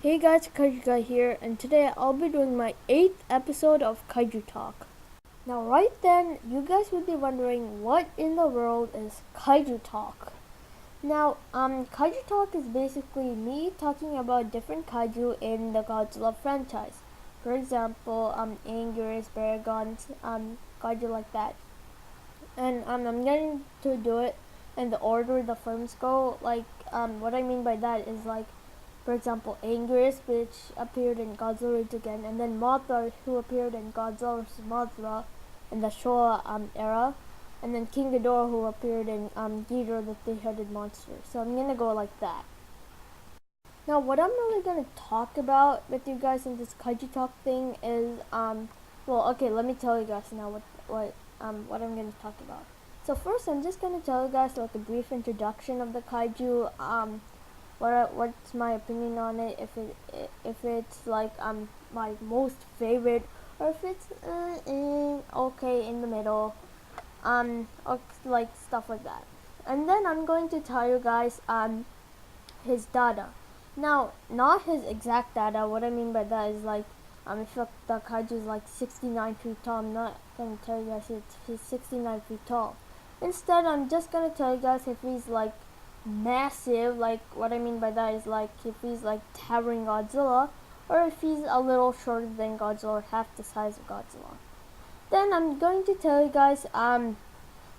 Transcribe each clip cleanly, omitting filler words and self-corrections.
Hey guys, Kaiju Guy here, and today I'll be doing my 8th episode of Kaiju Talk. Now, right then, you guys would be wondering what in the world is Kaiju Talk. Now, Kaiju Talk is basically me talking about different kaiju in the Godzilla franchise. For example, Anguirus, Baragons, kaiju like that. And I'm going to do it in the order the films go. What I mean by that is for example, Anguirus, which appeared in Godzilla Rage Again, and then Mothra, who appeared in Godzilla vs. Mothra in the Showa era, and then King Ghidorah, who appeared in Ghidorah, the three-headed monster. So I'm gonna go like that. Now, what I'm really gonna talk about with you guys in this Kaiju Talk thing is okay, let me tell you guys now what I'm gonna talk about. So first, I'm just gonna tell you guys like a brief introduction of the kaiju. What's my opinion on it, if it's like my most favorite, or if it's okay in the middle, or like stuff like that. And then I'm going to tell you guys his data. Now, not his exact data. What I mean by that is if the kaiju is like 69 feet tall, I'm not gonna tell you guys if he's 69 feet tall. Instead, I'm just gonna tell you guys if he's like massive. Like, what I mean by that is like if he's like towering Godzilla, or if he's a little shorter than Godzilla, or half the size of Godzilla. Then I'm going to tell you guys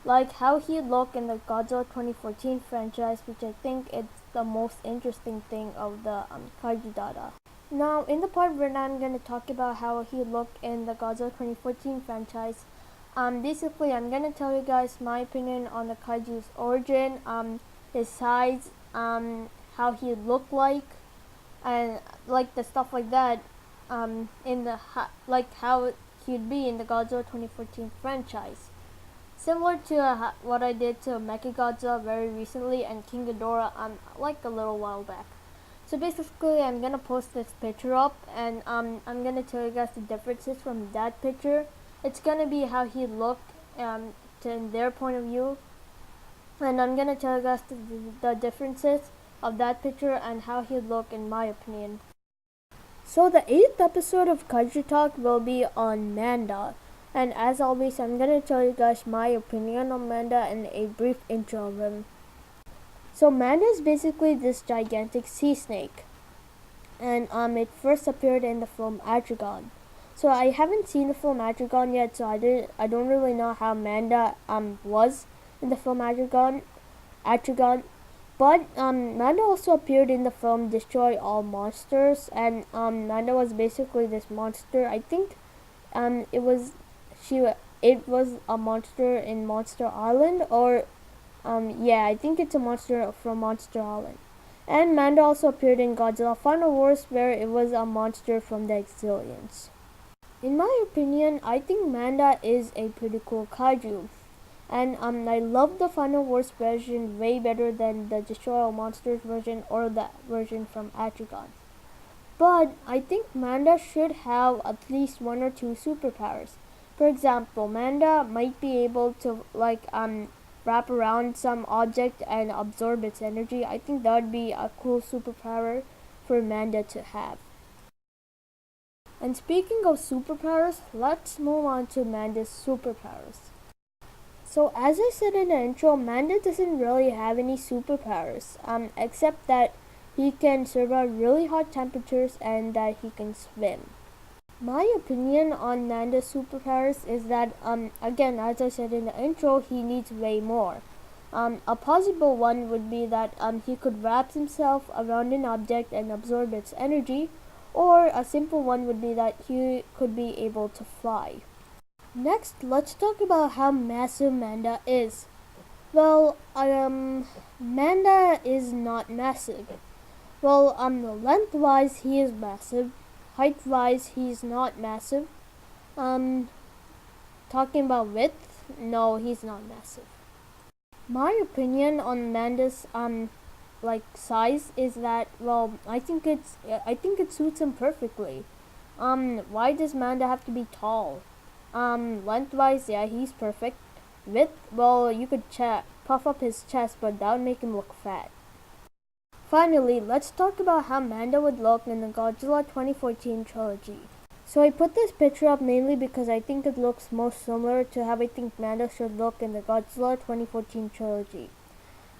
like how he looked in the Godzilla 2014 franchise, which I think it's the most interesting thing of the kaiju data. Now, in the part where I'm going to talk about how he looked in the Godzilla 2014 franchise, basically I'm going to tell you guys my opinion on the kaiju's origin, his size, how he looked like, and like the stuff like that, in the like how he'd be in the Godzilla 2014 franchise. Similar to what I did to Mechagodzilla very recently and King Ghidorah like a little while back. So basically, I'm gonna post this picture up, and I'm gonna tell you guys the differences from that picture. It's gonna be how he looked in their point of view, and I'm gonna tell you guys the differences of that picture and how he looked in my opinion. So the 8th episode of Kaiju Talk will be on Manda. And as always, I'm gonna tell you guys my opinion on Manda and a brief intro of him. So Manda is basically this gigantic sea snake, and it first appeared in the film Atragon. So I haven't seen the film Atragon yet, so I don't really know how Manda was in the film Atragon. But Manda also appeared in the film Destroy All Monsters, and Manda was basically this monster. I think it was a monster in Monster Island, or I think it's a monster from Monster Island. And Manda also appeared in Godzilla Final Wars, where it was a monster from the Exilians. In my opinion, I think Manda is a pretty cool kaiju. And I love the Final Wars version way better than the Destroy All Monsters version or the version from Atragon. But I think Manda should have at least one or two superpowers. For example, Manda might be able to wrap around some object and absorb its energy. I think that would be a cool superpower for Manda to have. And speaking of superpowers, let's move on to Manda's superpowers. So as I said in the intro, Manda doesn't really have any superpowers, except that he can survive really hot temperatures and that he can swim. My opinion on Manda's superpowers is that, again, as I said in the intro, he needs way more. A possible one would be that he could wrap himself around an object and absorb its energy, or a simple one would be that he could be able to fly. Next, let's talk about how massive Manda is. Well, Manda is not massive. Well, lengthwise he is massive. Height-wise he's not massive. Talking about width, no, he's not massive. My opinion on Manda's size is that, well, I think it suits him perfectly. Why does Manda have to be tall? Lengthwise, yeah, he's perfect. Width, well, you could puff up his chest, but that would make him look fat. Finally, let's talk about how Manda would look in the Godzilla 2014 trilogy. So I put this picture up mainly because I think it looks most similar to how I think Manda should look in the Godzilla 2014 trilogy.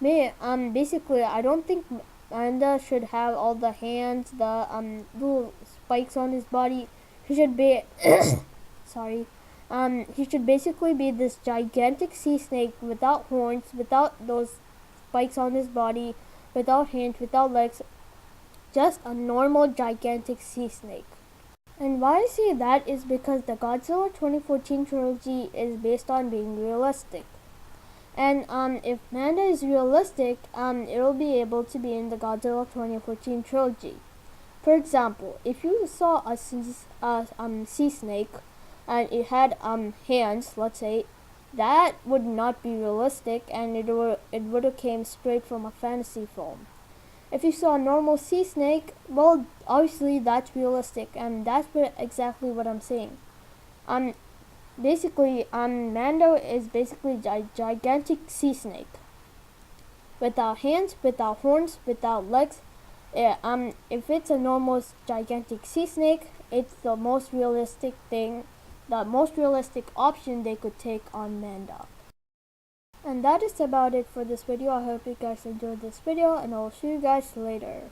Basically, I don't think Manda should have all the hands, the little spikes on his body. He should be, sorry, he should basically be this gigantic sea snake without horns, without those spikes on his body, without hands, without legs, just a normal gigantic sea snake. And why I say that is because the Godzilla 2014 trilogy is based on being realistic. And if Manda is realistic, it'll be able to be in the Godzilla 2014 trilogy. For example, if you saw a sea snake and it had hands, let's say, that would not be realistic, and it would have came straight from a fantasy film. If you saw a normal sea snake, well, obviously that's realistic, and that's exactly what I'm saying. Basically, Mando is basically a gigantic sea snake, without hands, without horns, without legs. If it's a normal gigantic sea snake, it's the most realistic thing, the most realistic option they could take on Manda. And that is about it for this video. I hope you guys enjoyed this video, and I'll see you guys later.